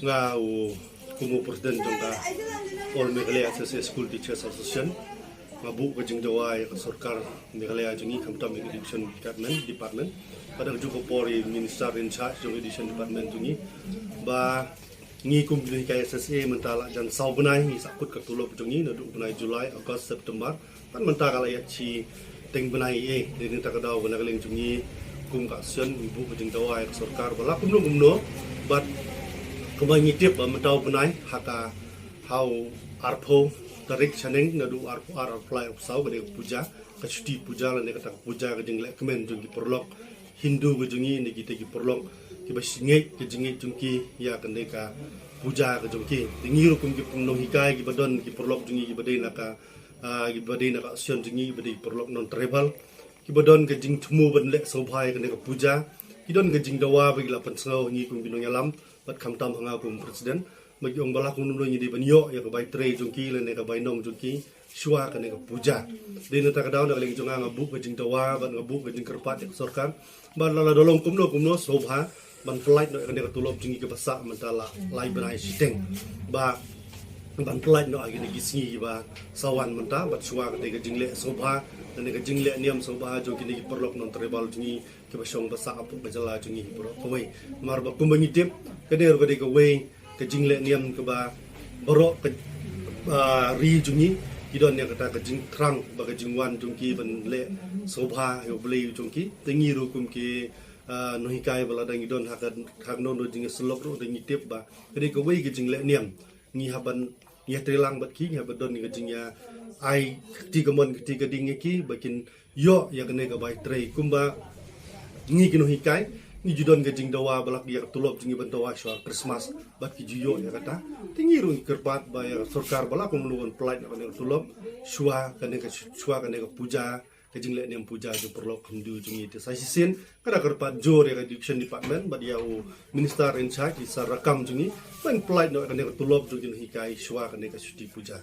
nga kumu president jongka All Meghalaya School Teachers Association ngabu kajing dawai ke sarkar Meghalaya jungi kamtam education department pada juga Polri minister in charge jong education department jungi ba ngi kum bini kaya SSA mentala jan sau benai ngi sakut ketulop jungi nadu benai Julai Agustus September kan mentala ya ci teng benai dini takadau bena kaleng jungi kum ka sen ibu kajing dawai ke sarkar bala kumno but kembali tip mentau benai haka how arpo tarik chaneng nadu arpo apply sau gede puja kacuti puja la ne kata puja kajing le kemen jungi perlok Hindu kejungi ni kita ki perlok ki basingek kejungi jungki ya kene ka puja kejungki tingiru kum ki pungno hikai ki badon ki perlok jungi ki badai naka sion jungi badai perlok non tribal ki badon kejing thumu ban le sobhai kene ka puja ki don kejing dawa bagi lapan sengau ngi kum binong yalam bat kamtam hanga kum presiden bagi ong bala kum nulo ni di banyo ya ka bai tre jungki le ne ka bai nong jungki shua kene ka puja dene ta ka daw na leng junga ngabu kejing dawa ban ngabu kejing kerpat ya sorkan ban lala dolong kumno sobha ban flight no kene ka tulop jungi ke basa mentala lai benai siteng ba ban flight no agi ni gisngi ba sawan menta bat shua kene ka jingle sobha dan ka jingle niam sobha jo kini perlok non tribal jungi ke basong basa apu bajala jungi pro koi mar ba kumbangi tip kene ro ka we ke jingle niam ke ba borok ke ri jungi kidon yang kata kejing krang baga jingwan jungki ban le sobha yo beli jungki tengi rukum ki nohikai bala dang idon hak non do jing selok ro tengi tip ba kede ko wei kejing le niam ngi haban ya telang bat ki haban don ni kejing ya ai ti gamon ti keding ki bakin yo ya kene ka bai trei kumba ngi ki nohikai ni judon kejing dawa balak dia tulop jingi bantawa shwa Christmas bat ki juyo ya kata tingi ru kerpat ba ya sarkar balak kumluon flight na kene tulop shwa kene ka puja kejing le niam puja jo perlok Hindu jingi te sai sin kada kerpat jor ya education department ba dia minister in charge di sarakam jingi ban flight na kene tulop jingi hikai shwa kene ka shuti puja